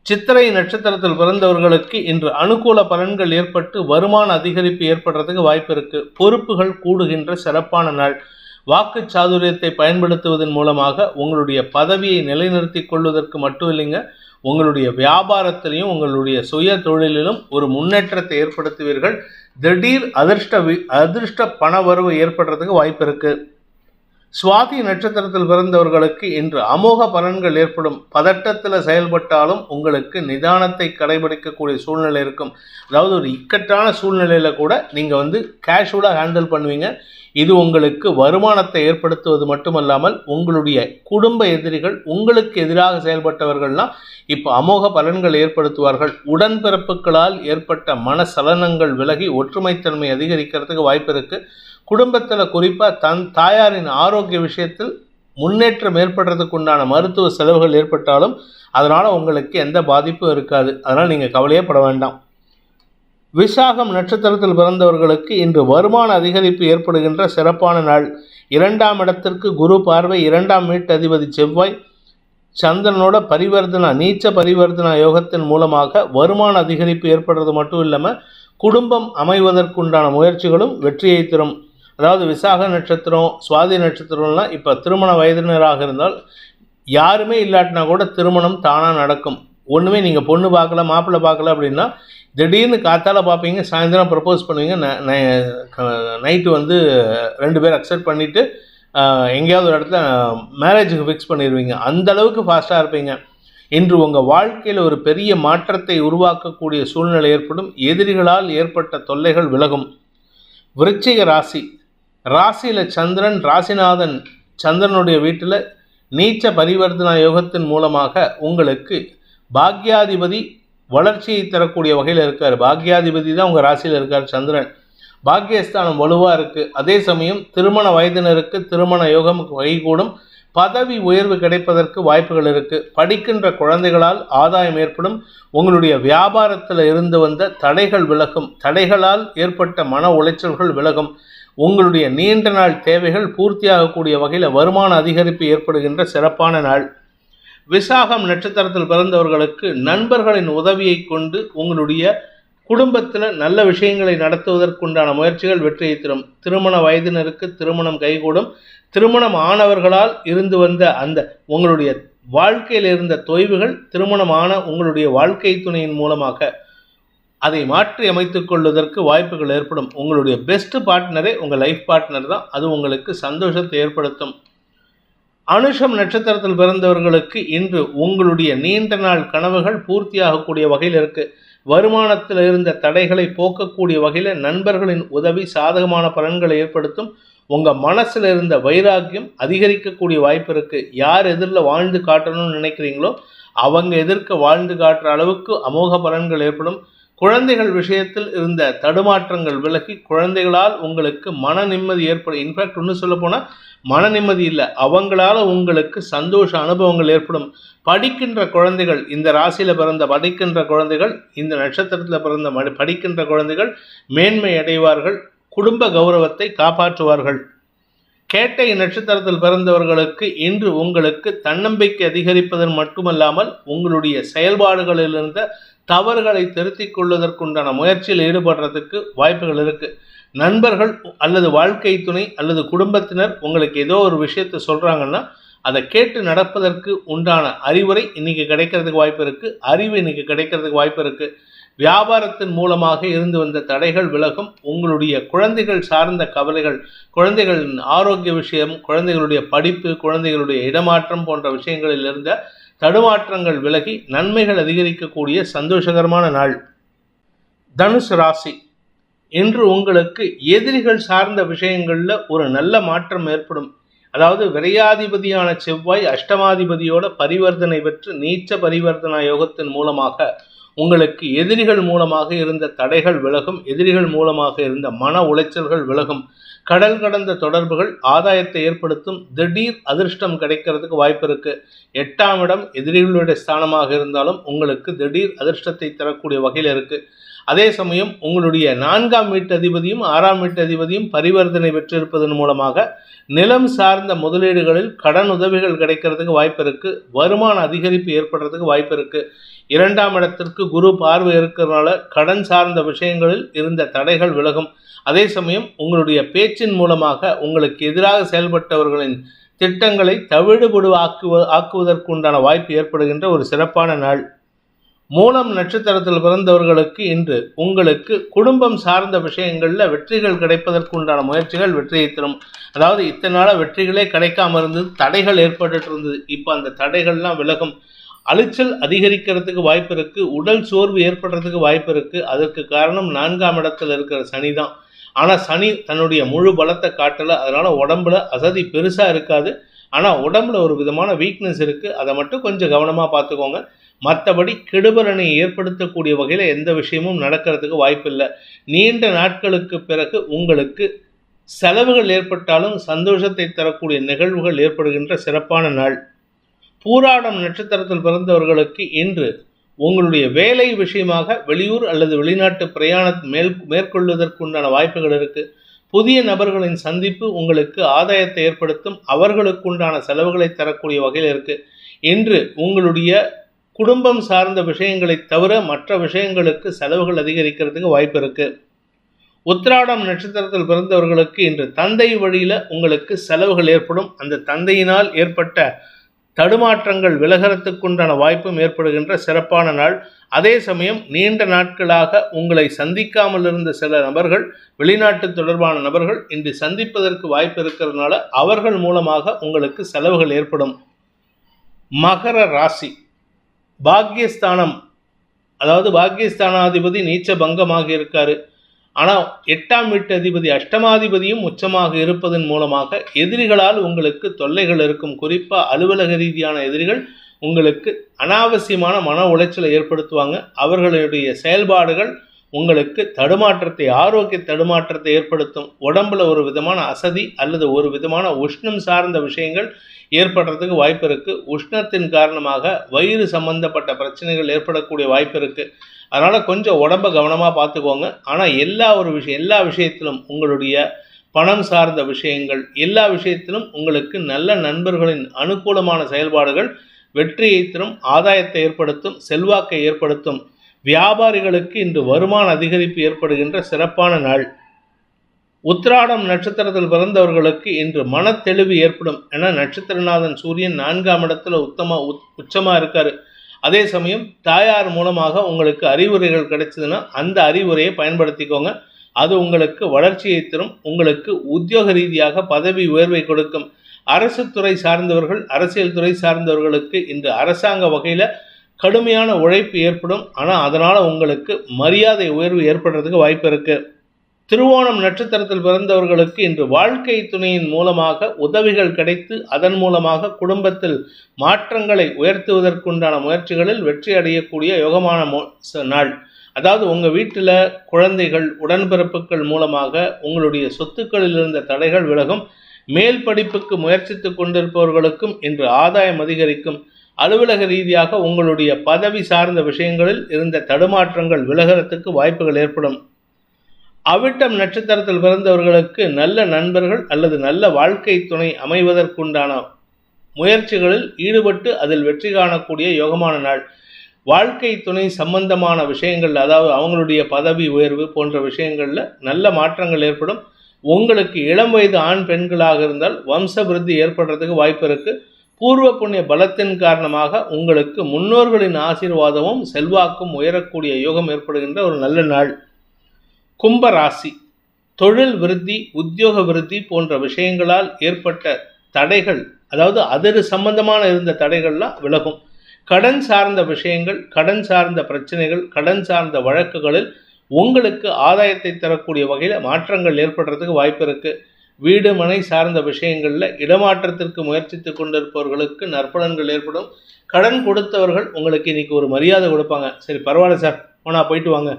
சித்திரை நட்சத்திரத்தில் பிறந்தவர்களுக்கு இன்று அனுகூல பலன்கள் ஏற்பட்டு வருமான அதிகரிப்பு ஏற்படுறதுக்கு வாய்ப்பு இருக்கு. பொறுப்புகள் கூடுகின்ற சிறப்பான நாள். வாக்கு சாதுரியத்தை பயன்படுத்துவதன் மூலமாக உங்களுடைய பதவியை நிலைநிறுத்திக் கொள்வதற்கு மட்டும் இல்லைங்க, உங்களுடைய வியாபாரத்திலையும் உங்களுடைய சுய தொழிலிலும் ஒரு முன்னேற்றத்தை ஏற்படுத்துவீர்கள். திடீர் அதிர்ஷ்ட பண வரவு ஏற்படுறதுக்கு வாய்ப்பு இருக்கு. சுவாதி நட்சத்திரத்தில் பிறந்தவர்களுக்கு இன்று அமோக பலன்கள் ஏற்படும். பதட்டத்தில் செயல்பட்டாலும் உங்களுக்கு நிதானத்தை கடைபிடிக்கக்கூடிய சூழ்நிலை இருக்கும். அதாவது ஒரு இக்கட்டான சூழ்நிலையில் கூட நீங்கள் கேஷுவலாக ஹேண்டில் பண்ணுவீங்க. இது உங்களுக்கு வருமானத்தை ஏற்படுத்துவது மட்டுமல்லாமல் உங்களுடைய குடும்ப எதிரிகள், உங்களுக்கு எதிராக செயல்பட்டவர்கள்லாம் இப்போ அமோக பலன்கள் ஏற்படுத்துவார்கள். உடன்பிறப்புகளால் ஏற்பட்ட மனசலனங்கள் விலகி ஒற்றுமைத்தன்மை அதிகரிக்கிறதுக்கு வாய்ப்பு இருக்குது. குடும்பத்தில் குறிப்பாக தாயாரின் ஆரோக்கிய விஷயத்தில் முன்னேற்றம் ஏற்படுறதுக்கு உண்டான மருத்துவ செலவுகள் ஏற்பட்டாலும் அதனால் உங்களுக்கு எந்த பாதிப்பும் இருக்காது. அதனால் நீங்கள் கவலையே பட வேண்டாம். விசாகம் நட்சத்திரத்தில் பிறந்தவர்களுக்கு இன்று வருமான அதிகரிப்பு ஏற்படுகின்ற சிறப்பான நாள். 2ஆம் இடத்திற்கு குரு பார்வை, 2ஆம் வீட்டு அதிபதி செவ்வாய் சந்திரனோட நீச்ச பரிவர்த்தனா யோகத்தின் மூலமாக வருமான அதிகரிப்பு ஏற்படுறது மட்டும் இல்லாமல் குடும்பம் அமைவதற்குண்டான முயற்சிகளும் வெற்றியை தரும். அதாவது விசாக நட்சத்திரம், சுவாதி நட்சத்திரம்லாம் இப்போ திருமண வயதினராக இருந்தால் யாருமே இல்லாட்டினா கூட திருமணம் தானாக நடக்கும். ஒன்றுமே நீங்கள் பொண்ணு பார்க்கல, மாப்பிள்ளை பார்க்கல அப்படின்னா திடீர்னு காத்தால பார்ப்பீங்க, சாயந்தரம் ப்ரப்போஸ் பண்ணுவீங்க, நைட்டு 2 பேர் அக்செப்ட் பண்ணிவிட்டு எங்கேயாவது ஒரு இடத்துல மேரேஜுக்கு ஃபிக்ஸ் பண்ணிடுவீங்க. அந்த அளவுக்கு ஃபாஸ்ட்டாக இருப்பீங்க. இன்று உங்கள் வாழ்க்கையில் ஒரு பெரிய மாற்றத்தை உருவாக்கக்கூடிய சூழ்நிலை ஏற்படும். எதிரிகளால் ஏற்பட்ட தொல்லைகள் விலகும். விருச்சிக ராசி, ராசியில் சந்திரன், ராசிநாதன் சந்திரனுடைய வீட்டில் நீச்ச பரிவர்த்தனா யோகத்தின் மூலமாக உங்களுக்கு பாக்யாதிபதி வளர்ச்சியை தரக்கூடிய வகையில் இருக்கார். பாக்யாதிபதி தான் உங்கள் ராசியில் இருக்கார் சந்திரன். பாக்யஸ்தானம் வலுவாக இருக்குது. அதே சமயம் திருமண வயதினருக்கு திருமண யோகம் கைகூடும். பதவி உயர்வு கிடைப்பதற்கு வாய்ப்புகள் இருக்குது. படிக்கின்ற குழந்தைகளால் ஆதாயம் ஏற்படும். உங்களுடைய வியாபாரத்தில் இருந்து வந்த தடைகள் விலகும். தடைகளால் ஏற்பட்ட மன உளைச்சல்கள் விலகும். உங்களுடைய நீண்ட நாள் தேவைகள் பூர்த்தியாகக்கூடிய வகையில் வருமான அதிகரிப்பு ஏற்படுகின்ற சிறப்பான நாள். விசாகம் நட்சத்திரத்தில் பிறந்தவர்களுக்கு நண்பர்களின் உதவியை கொண்டு உங்களுடைய குடும்பத்தில் நல்ல விஷயங்களை நடத்துவதற்குண்டான முயற்சிகள் வெற்றியை தரும். திருமண வயதினருக்கு திருமணம் கைகூடும். திருமணம் ஆனவர்களால் இருந்து வந்த அந்த உங்களுடைய வாழ்க்கையில் இருந்த தொய்வுகள் திருமணமான உங்களுடைய வாழ்க்கை துணையின் மூலமாக அதை மாற்றி அமைத்துக் கொள்வதற்கு வாய்ப்புகள் ஏற்படும். உங்களுடைய பெஸ்ட் பார்ட்னரே உங்கள் லைஃப் பார்ட்னர் தான். அது உங்களுக்கு சந்தோஷத்தை ஏற்படுத்தும். அனுஷம் நட்சத்திரத்தில் பிறந்தவர்களுக்கு இன்று உங்களுடைய நீண்ட நாள் கனவுகள் பூர்த்தியாகக்கூடிய வகையில் இருக்கு. வருமானத்தில் இருந்த தடைகளை போக்கக்கூடிய வகையில் நண்பர்களின் உதவி சாதகமான பலன்களை ஏற்படுத்தும். உங்கள் மனசில் இருந்த வைராக்கியம் அதிகரிக்கக்கூடிய வாய்ப்பு இருக்குது. யார் எதிரில் வாழ்ந்து காட்டணும்னு நினைக்கிறீங்களோ அவங்க எதிர்க்க வாழ்ந்து காட்டுற அளவுக்கு அமோக பலன்கள் ஏற்படும். குழந்தைகள் விஷயத்தில் இருந்த தடுமாற்றங்கள் விலகி குழந்தைகளால் உங்களுக்கு மன நிம்மதி ஏற்படும். இன்ஃபேக்ட் ஒன்று சொல்ல போனால் மன நிம்மதி இல்லை, அவங்களால உங்களுக்கு சந்தோஷ அனுபவங்கள் ஏற்படும். படிக்கின்ற குழந்தைகள், இந்த ராசியில் பிறந்த படிக்கின்ற குழந்தைகள், இந்த நட்சத்திரத்தில் பிறந்த படிக்கின்ற குழந்தைகள் மேன்மை அடைவார்கள். குடும்ப கௌரவத்தை காப்பாற்றுவார்கள். கேட்டை நட்சத்திரத்தில் பிறந்தவர்களுக்கு இன்று உங்களுக்கு தன்னம்பிக்கை அதிகரிப்பதன் மட்டுமல்லாமல் உங்களுடைய செயல்பாடுகளில் இருந்த தவறுகளை திருத்திக் கொள்வதற்குண்டான முயற்சியில் ஈடுபடுறதுக்கு வாய்ப்புகள் இருக்கு. நண்பர்கள் அல்லது வாழ்க்கை துணை அல்லது குடும்பத்தினர் உங்களுக்கு ஏதோ ஒரு விஷயத்தை சொல்றாங்கன்னா அதை கேட்டு நடப்பதற்கு உண்டான அறிவுரை இன்னைக்கு கிடைக்கிறதுக்கு வாய்ப்பு இருக்கு. அறிவு இன்னைக்கு கிடைக்கிறதுக்கு வாய்ப்பு இருக்கு. வியாபாரத்தின் மூலமாக இருந்து வந்த தடைகள் விலகும். உங்களுடைய குழந்தைகள் சார்ந்த கவலைகள், குழந்தைகளின் ஆரோக்கிய விஷயம், குழந்தைகளுடைய படிப்பு, குழந்தைகளுடைய இடமாற்றம் போன்ற விஷயங்களில் இருந்த தடுமாற்றங்கள் விலகி நன்மைகள் அதிகரிக்கக்கூடிய சந்தோஷகரமான நாள். தனுசு ராசி, இன்று உங்களுக்கு எதிரிகள் சார்ந்த விஷயங்களில் ஒரு நல்ல மாற்றம் ஏற்படும். அதாவது விரையாதிபதியான செவ்வாய் அஷ்டமாதிபதியோட பரிவர்த்தனை பெற்று நீச்ச பரிவர்த்தனா யோகத்தின் மூலமாக உங்களுக்கு எதிரிகள் மூலமாக இருந்த தடைகள் விலகும். எதிரிகள் மூலமாக இருந்த மன உளைச்சல்கள் விலகும். கடல் கடந்த தொடர்புகள் ஆதாயத்தை ஏற்படுத்தும். திடீர் அதிர்ஷ்டம் கிடைக்கிறதுக்கு வாய்ப்பு இருக்கு. 8ஆம் இடம் எதிரிகளுடைய ஸ்தானமாக இருந்தாலும் உங்களுக்கு திடீர் அதிர்ஷ்டத்தை தரக்கூடிய வகையில் இருக்கு. அதே சமயம் உங்களுடைய 4ஆம் வீட்டு அதிபதியும் 6ஆம் வீட்டு அதிபதியும் பரிவர்த்தனை பெற்றிருப்பதன் மூலமாக நிலம் சார்ந்த முதலீடுகளில் கடன் உதவிகள் கிடைக்கிறதுக்கு வாய்ப்பு இருக்கு. வருமான அதிகரிப்பு ஏற்படுறதுக்கு வாய்ப்பு இருக்கு. 2ஆம் இடத்திற்கு குரு பார்வை இருக்கிறதுனால கடன் சார்ந்த விஷயங்களில் இருந்த தடைகள் விலகும். அதே சமயம் உங்களுடைய பேச்சின் மூலமாக உங்களுக்கு எதிராக செயல்பட்டவர்களின் திட்டங்களை தவிடுபடு ஆக்குவதற்குண்டான வாய்ப்பு ஏற்படுகின்ற ஒரு சிறப்பான நாள். மூலம் நட்சத்திரத்தில் பிறந்தவர்களுக்கு இன்று உங்களுக்கு குடும்பம் சார்ந்த விஷயங்களில் வெற்றிகள் கிடைப்பதற்குண்டான முயற்சிகள் வெற்றியை தரும். அதாவது இத்தனை நாளாக வெற்றிகளே கிடைக்காம இருந்தது, தடைகள் ஏற்பட்டு இருந்தது. இப்போ அந்த தடைகள்லாம் விலகும். அலைச்சல் அதிகரிக்கிறதுக்கு வாய்ப்பு இருக்கு. உடல் சோர்வு ஏற்படுறதுக்கு வாய்ப்பு இருக்கு. அதற்கு காரணம் 4ஆம் இடத்துல இருக்கிற சனி தான். ஆனால் சனி தன்னுடைய முழு பலத்தை காட்டலை. அதனால உடம்புல அசதி பெருசா இருக்காது. ஆனால் உடம்புல ஒரு விதமான வீக்னஸ் இருக்கு. அதை மட்டும் கொஞ்சம் கவனமாக பார்த்துக்கோங்க. மற்றபடி கெடுபலனை ஏற்படுத்தக்கூடிய வகையில் எந்த விஷயமும் நடக்கிறதுக்கு வாய்ப்பு இல்லை. நீண்ட நாட்களுக்கு பிறகு உங்களுக்கு செலவுகள் ஏற்பட்டாலும் சந்தோஷத்தை தரக்கூடிய நிகழ்வுகள் ஏற்படுகின்ற சிறப்பான நாள். பூராடம் நட்சத்திரத்தில் பிறந்தவர்களுக்கு இன்று உங்களுடைய வேலை விஷயமாக வெளியூர் அல்லது வெளிநாட்டு பிரயாணத்தை மேற்கொள்வதற்குண்டான வாய்ப்புகள் இருக்கு. புதிய நபர்களின் சந்திப்பு உங்களுக்கு ஆதாயத்தை ஏற்படுத்தும். அவர்களுக்குண்டான செலவுகளை தரக்கூடிய வகையில் இருக்கு. இன்று உங்களுடைய குடும்பம் சார்ந்த விஷயங்களை தவிர மற்ற விஷயங்களுக்கு செலவுகள் அதிகரிக்கிறதுக்கு வாய்ப்பு இருக்கு. உத்திராடம் நட்சத்திரத்தில் பிறந்தவர்களுக்கு இன்று தந்தை வழியில் உங்களுக்கு செலவுகள் ஏற்படும். அந்த தந்தையினால் ஏற்பட்ட தடுமாற்றங்கள் விலகிறதுக்குண்டான வாய்ப்பும் ஏற்படுகின்ற சிறப்பான நாள். அதே சமயம் நீண்ட நாட்களாக உங்களை சந்திக்காமல் இருந்த சில நபர்கள், வெளிநாட்டு தொடர்பான நபர்கள் இன்று சந்திப்பதற்கு வாய்ப்பு இருக்கிறதுனால அவர்கள் மூலமாக உங்களுக்கு செலவுகள் ஏற்படும். மகர ராசி, பாக்கியஸ்தானம், அதாவது பாக்கியஸ்தானாதிபதி நீச்ச பங்கமாக இருக்காரு. ஆனால் 8ஆம் வீட்டு அதிபதி அஷ்டமாதிபதியும் உச்சமாக இருப்பதன் மூலமாக எதிரிகளால் உங்களுக்கு தொல்லைகள் இருக்கும். குறிப்பாக அலுவலக ரீதியான எதிரிகள் உங்களுக்கு அனாவசியமான மன உளைச்சலை ஏற்படுத்துவாங்க. அவர்களுடைய செயல்பாடுகள் உங்களுக்கு தடுமாற்றத்தை, ஆரோக்கிய தடுமாற்றத்தை ஏற்படுத்தும். உடம்புல ஒரு விதமான அசதி அல்லது ஒரு விதமான உஷ்ணம் சார்ந்த விஷயங்கள் ஏற்படுறதுக்கு வாய்ப்பு இருக்குது. உஷ்ணத்தின் காரணமாக வயிறு சம்பந்தப்பட்ட பிரச்சனைகள் ஏற்படக்கூடிய வாய்ப்பு இருக்குது. அதனால் கொஞ்சம் உடம்பை கவனமாக பார்த்துக்கோங்க. ஆனால் எல்லா விஷயத்திலும் உங்களுடைய பணம் சார்ந்த விஷயங்கள் எல்லா விஷயத்திலும் உங்களுக்கு நல்ல நண்பர்களின் அனுகூலமான செயல்பாடுகள் வெற்றியை தரும், ஆதாயத்தை ஏற்படுத்தும், செல்வாக்கை ஏற்படுத்தும். வியாபாரிகளுக்கு இன்று வருமான அதிகரிப்பு ஏற்படுகின்ற சிறப்பான நாள். உத்திராடம் நட்சத்திரத்தில் பிறந்தவர்களுக்கு இன்று மனத்தெளிவு ஏற்படும். ஏன்னா நட்சத்திரநாதன் சூரியன் 4ஆம் இடத்துல உச்சமாக இருக்காரு. அதே சமயம் தாயார் மூலமாக உங்களுக்கு அறிவுரைகள் கிடைச்சதுன்னா அந்த அறிவுரையை பயன்படுத்திக்கோங்க. அது உங்களுக்கு வளர்ச்சியை தரும். உங்களுக்கு உத்தியோக ரீதியாக பதவி உயர்வை கொடுக்கும். அரசு துறை சார்ந்தவர்கள், அரசியல் துறை சார்ந்தவர்களுக்கு இன்று அரசாங்க வகையில் கடுமையான உழைப்பு ஏற்படும். ஆனால் அதனால் உங்களுக்கு மரியாதை உயர்வு ஏற்படுறதுக்கு வாய்ப்பு இருக்குது. திருவோணம் நட்சத்திரத்தில் பிறந்தவர்களுக்கு இன்று வாழ்க்கை துணையின் மூலமாக உதவிகள் கிடைத்து அதன் மூலமாக குடும்பத்தில் மாற்றங்களை உயர்த்துவதற்குண்டான முயற்சிகளில் வெற்றி அடையக்கூடிய யோகமான நாள். அதாவது உங்கள் வீட்டில் குழந்தைகள், உடன்பிறப்புகள் மூலமாக உங்களுடைய சொத்துக்களில் இருந்த தடைகள் விலகும். மேல் படிப்புக்கு முயற்சித்து கொண்டிருப்பவர்களுக்கும் இன்று ஆதாயம் அதிகரிக்கும். அலுவலக ரீதியாக உங்களுடைய பதவி சார்ந்த விஷயங்களில் இருந்த தடுமாற்றங்கள் விலகிறதுக்கு வாய்ப்புகள் ஏற்படும். அவிட்டம் நட்சத்திரத்தில் பிறந்தவர்களுக்கு நல்ல நண்பர்கள் அல்லது நல்ல வாழ்க்கை துணை அமைவதற்குண்டான முயற்சிகளில் ஈடுபட்டு அதில் வெற்றி காணக்கூடிய யோகமான நாள். வாழ்க்கை துணை சம்பந்தமான விஷயங்கள், அதாவது அவங்களுடைய பதவி உயர்வு போன்ற விஷயங்களில் நல்ல மாற்றங்கள் ஏற்படும். உங்களுக்கு இளம் வயது ஆண் பெண்களாக இருந்தால் வம்ச விருத்தி ஏற்படுறதுக்கு வாய்ப்பு இருக்குது. பூர்வ புண்ணிய பலத்தின் காரணமாக உங்களுக்கு முன்னோர்களின் ஆசீர்வாதமும் செல்வாக்கும் உயரக்கூடிய யோகம் ஏற்படுகின்ற ஒரு நல்ல நாள். கும்ப ராசி, தொழில் விருத்தி, உத்தியோக விருத்தி போன்ற விஷயங்களால் ஏற்பட்ட தடைகள், அதாவது அது சம்பந்தமான இருந்த தடைகள்லாம் விலகும். கடன் சார்ந்த விஷயங்கள், கடன் சார்ந்த பிரச்சனைகள், கடன் சார்ந்த வழக்குகளில் உங்களுக்கு ஆதாயத்தை தரக்கூடிய வகையில் மாற்றங்கள் ஏற்படுறதுக்கு வாய்ப்பு இருக்குது. வீடு மனை சார்ந்த விஷயங்களில் இடமாற்றத்திற்கு முயற்சித்து கொண்டிருப்பவர்களுக்கு நற்பலன்கள் ஏற்படும். கடன் கொடுத்தவர்கள் உங்களுக்கு இன்றைக்கி ஒரு மரியாதை கொடுப்பாங்க. சரி பரவாயில்ல சார், போனால் போயிட்டு வாங்க,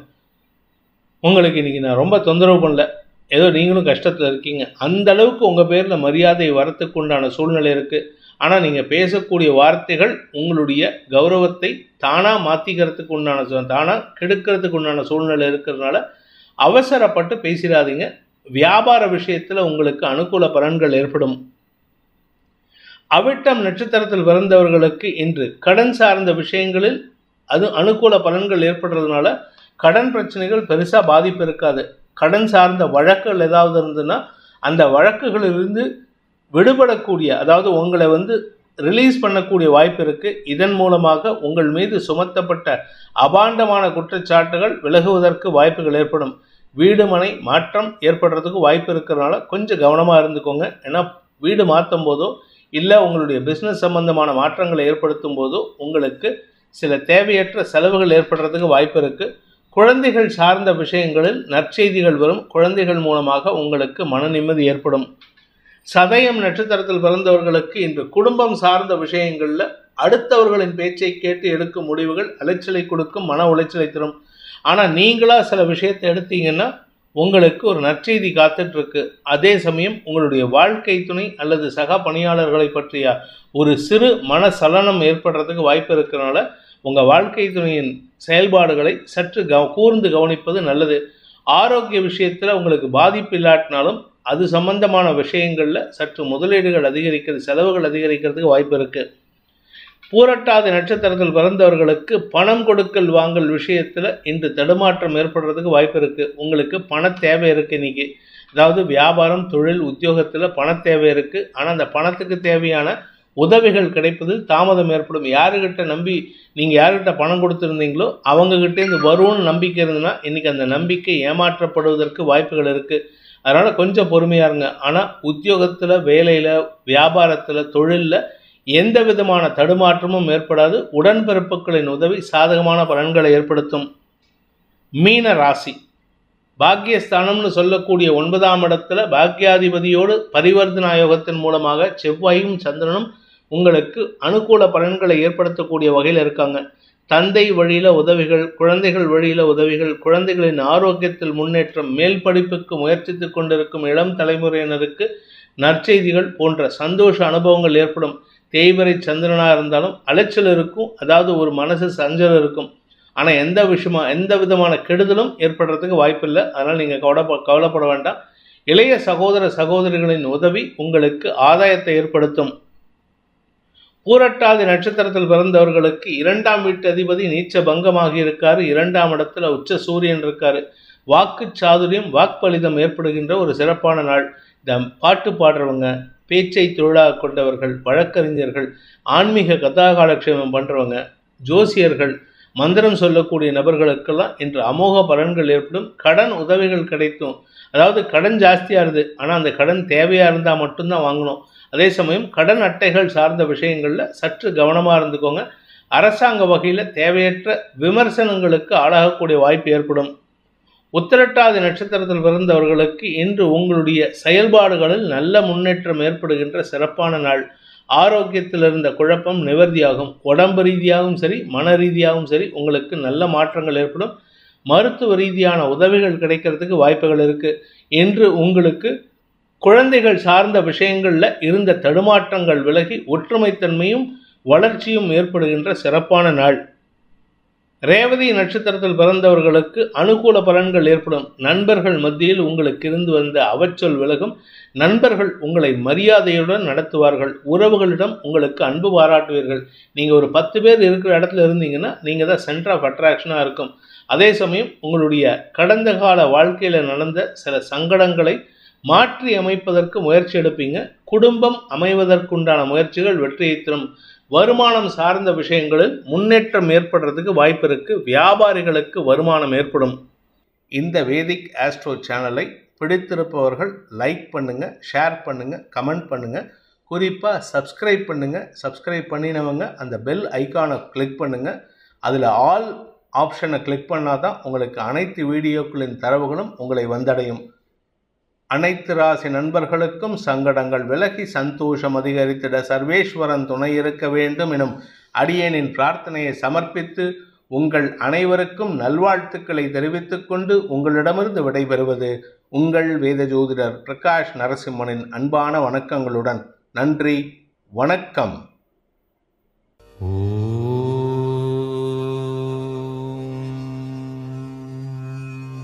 உங்களுக்கு இன்றைக்கி நான் ரொம்ப தொந்தரவு பண்ணல, ஏதோ நீங்களும் கஷ்டத்தில் இருக்கீங்க, அந்த அளவுக்கு உங்கள் பேரில் மரியாதை வரத்துக்கு உண்டான சூழ்நிலை இருக்குது. ஆனால் நீங்கள் பேசக்கூடிய வார்த்தைகள் உங்களுடைய கௌரவத்தை தானாக மாற்றிக்கிறதுக்கு உண்டான, தானாக கெடுக்கிறதுக்கு உண்டான சூழ்நிலை இருக்கிறதுனால அவசரப்பட்டு பேசிடாதீங்க. வியாபார விஷயத்தில் உங்களுக்கு அனுகூல பலன்கள் ஏற்படும். அவிட்டம் நட்சத்திரத்தில் பிறந்தவர்களுக்கு இன்று கடன் சார்ந்த விஷயங்களில் அது அனுகூல பலன்கள் ஏற்படுறதுனால கடன் பிரச்சனைகள் பெருசாக பாதிப்பு இருக்காது. கடன் சார்ந்த வழக்குகள் ஏதாவது இருந்ததுன்னா அந்த வழக்குகளிலிருந்து விடுபடக்கூடிய, அதாவது உங்களை ரிலீஸ் பண்ணக்கூடிய வாய்ப்பு இருக்குது. இதன் மூலமாக உங்கள் மீது சுமத்தப்பட்ட அபாண்டமான குற்றச்சாட்டுகள் விலகுவதற்கு வாய்ப்புகள் ஏற்படும். வீடு மனை மாற்றம் ஏற்படுறதுக்கு வாய்ப்பு இருக்கிறதுனால கொஞ்சம் கவனமாக இருந்துக்கோங்க. ஏன்னா வீடு மாற்றும் போதோ இல்லை உங்களுடைய பிஸ்னஸ் சம்பந்தமான மாற்றங்களை ஏற்படுத்தும் போதோ உங்களுக்கு சில தேவையற்ற செலவுகள் ஏற்படுறதுக்கு வாய்ப்பு இருக்குது. குழந்தைகள் சார்ந்த விஷயங்களில் நற்செய்திகள் வரும். குழந்தைகள் மூலமாக உங்களுக்கு மன நிம்மதி ஏற்படும். சதயம் நட்சத்திரத்தில் பிறந்தவர்களுக்கு இன்று குடும்பம் சார்ந்த விஷயங்களில் அடுத்தவர்களின் பேச்சை கேட்டு எடுக்கும் முடிவுகள் அலைச்சலை கொடுக்கும், மன உளைச்சலை தரும். ஆனால் நீங்களாக சில விஷயத்தை எடுத்தீங்கன்னா உங்களுக்கு ஒரு நற்செய்தி காத்துட்ருக்கு. அதே சமயம் உங்களுடைய வாழ்க்கை துணை அல்லது சக பணியாளர்களை பற்றிய ஒரு சிறு மனசலனம் ஏற்படுறதுக்கு வாய்ப்பு இருக்கிறனால உங்கள் வாழ்க்கை துணையின் செயல்பாடுகளை சற்று கூர்ந்து கவனிப்பது நல்லது. ஆரோக்கிய விஷயத்தில் உங்களுக்கு பாதிப்பு இல்லாட்டினாலும் அது சம்பந்தமான விஷயங்களில் சற்று முதலீடுகள் அதிகரிக்கிறது, செலவுகள் அதிகரிக்கிறதுக்கு வாய்ப்பு இருக்குது. பூரட்டாதி நட்சத்திரத்தில் பிறந்தவர்களுக்கு பணம் கொடுக்கல் வாங்கல் விஷயத்தில் இன்று தடுமாற்றம் ஏற்படுறதுக்கு வாய்ப்பு இருக்குது. உங்களுக்கு பண தேவை இருக்குது இன்றைக்கி, அதாவது வியாபாரம் தொழில் உத்தியோகத்தில் பண தேவை இருக்குது. ஆனால் அந்த பணத்துக்கு தேவையான உதவிகள் கிடைப்பதில் தாமதம் ஏற்படும். யாருக்கிட்ட நம்பி நீங்கள் யாருக்கிட்ட பணம் கொடுத்துருந்தீங்களோ அவங்கக்கிட்டேருந்து வரும்னு நம்பிக்கை இருந்ததுன்னா இன்றைக்கி அந்த நம்பிக்கை ஏமாற்றப்படுவதற்கு வாய்ப்புகள் இருக்குது. அதனால் கொஞ்சம் பொறுமையாக இருங்க. ஆனால் உத்தியோகத்தில், வேலையில், வியாபாரத்தில், தொழிலில் எந்த விதமான தடுமாற்றமும் ஏற்படாது. உடன்பிறப்புகளின் உதவி சாதகமான பலன்களை ஏற்படுத்தும். மீன ராசி, பாக்கியஸ்தானம்னு சொல்லக்கூடிய 9ஆம் இடத்துல பாக்கியாதிபதியோடு பரிவர்த்தனா யோகத்தின் மூலமாக செவ்வாயும் சந்திரனும் உங்களுக்கு அனுகூல பலன்களை ஏற்படுத்தக்கூடிய வகையில் இருக்காங்க. தந்தை வழியில் உதவிகள், குழந்தைகள் வழியில் உதவிகள், குழந்தைகளின் ஆரோக்கியத்தில் முன்னேற்றம், மேல் படிப்புக்கு முயற்சித்து கொண்டிருக்கும் இளம் தலைமுறையினருக்கு நற்செய்திகள் போன்ற சந்தோஷ அனுபவங்கள் ஏற்படும். தேய்பிறை சந்திரனாக இருந்தாலும் அலைச்சல் இருக்கும், அதாவது ஒரு மனசு சஞ்சல் இருக்கும். ஆனால் எந்த விதமான கெடுதலும் ஏற்படுறதுக்கு வாய்ப்பு இல்லை. அதனால் நீங்கள் கவலைப்பட வேண்டாம். இளைய சகோதர சகோதரிகளின் உதவி உங்களுக்கு ஆதாயத்தை ஏற்படுத்தும். பூரட்டாதி நட்சத்திரத்தில் பிறந்தவர்களுக்கு 2ஆம் வீட்டு அதிபதி நீச்ச பங்கமாகி இருக்காரு. 2ஆம் இடத்துல உச்ச சூரியன் இருக்காரு. வாக்கு சாதுரியம், வாக்பலிதம் ஏற்படுகின்ற ஒரு சிறப்பான நாள். இந்த பாட்டு பாடுறவங்க, பேச்சை தொழிலாக கொண்டவர்கள், வழக்கறிஞர்கள், ஆன்மீக கதாகாலட்சேபம் பண்ணுறவங்க, ஜோசியர்கள், மந்திரம் சொல்லக்கூடிய நபர்களுக்கெல்லாம் இன்று அமோக பலன்கள் ஏற்படும். கடன் உதவிகள் கிடைக்கும். அதாவது கடன் ஜாஸ்தியாக இருக்குது, ஆனால் அந்த கடன் தேவையாக இருந்தால் மட்டும்தான் வாங்கணும். அதே சமயம் கடன் அட்டைகள் சார்ந்த விஷயங்களில் சற்று கவனமாக இருந்துக்கோங்க. அரசாங்க வகையில் தேவையற்ற விமர்சனங்களுக்கு ஆளாகக்கூடிய வாய்ப்பு ஏற்படும். உத்திரட்டாதி நட்சத்திரத்தில் பிறந்தவர்களுக்கு இன்று உங்களுடைய செயல்பாடுகளில் நல்ல முன்னேற்றம் ஏற்படுகின்ற சிறப்பான நாள். ஆரோக்கியத்தில் இருந்த குழப்பம் நிவர்த்தியாகும். உடம்பு ரீதியாகவும் சரி, மன ரீதியாகவும் சரி உங்களுக்கு நல்ல மாற்றங்கள் ஏற்படும். மருத்துவ ரீதியான உதவிகள் கிடைக்கிறதுக்கு வாய்ப்புகள் இருக்குது. இன்று உங்களுக்கு குழந்தைகள் சார்ந்த விஷயங்களில் இருந்த தடுமாற்றங்கள் விலகி ஒற்றுமைத்தன்மையும் வளர்ச்சியும் ஏற்படுகின்ற சிறப்பான நாள். ரேவதி நட்சத்திரத்தில் பிறந்தவர்களுக்கு அனுகூல பலன்கள் ஏற்படும். நண்பர்கள் மத்தியில் உங்களுக்கு இருந்து வந்த அவச்சொல் விலகும். நண்பர்கள் உங்களை மரியாதையுடன் நடத்துவார்கள். உறவுகளிடம் உங்களுக்கு அன்பு பாராட்டுவீர்கள். நீங்கள் ஒரு 10 பேர் இருக்கிற இடத்துல இருந்தீங்கன்னா நீங்கள் தான் சென்டர் ஆஃப் அட்ராக்ஷனாக இருக்கும். அதே சமயம் உங்களுடைய கடந்த கால வாழ்க்கையில் நடந்த சில சங்கடங்களை மாற்றி அமைப்பதற்கு முயற்சி எடுப்பீங்க. குடும்பம் அமைவதற்குண்டான முயற்சிகள் வெற்றியை தரும். வருமானம் சார்ந்த விஷயங்களில் முன்னேற்றம் ஏற்படுறதுக்கு வாய்ப்பு இருக்குது. வியாபாரிகளுக்கு வருமானம் ஏற்படும். இந்த வேதிக் ஆஸ்ட்ரோ சேனலை பிடித்திருப்பவர்கள் லைக் பண்ணுங்கள், ஷேர் பண்ணுங்கள், கமெண்ட் பண்ணுங்கள். குறிப்பாக சப்ஸ்கிரைப் பண்ணுங்கள். சப்ஸ்கிரைப் பண்ணினவங்க அந்த பெல் ஐக்கானை கிளிக் பண்ணுங்கள். அதில் ஆல் ஆப்ஷனை கிளிக் பண்ணால் தான் உங்களுக்கு அனைத்து வீடியோக்களின் தரவுகளும் உங்களை வந்தடையும். அனைத்து ராசி நண்பர்களுக்கும் சங்கடங்கள் விலகி சந்தோஷம் அதிகரித்திட சர்வேஸ்வரன் துணை இருக்க வேண்டும் எனும் அடியேனின் பிரார்த்தனையை சமர்ப்பித்து உங்கள் அனைவருக்கும் நல்வாழ்த்துக்களை தெரிவித்துக் கொண்டு உங்களிடமிருந்து விடைபெறுவது உங்கள் வேத ஜோதிடர் பிரகாஷ் நரசிம்மனின் அன்பான வணக்கங்களுடன். நன்றி, வணக்கம்.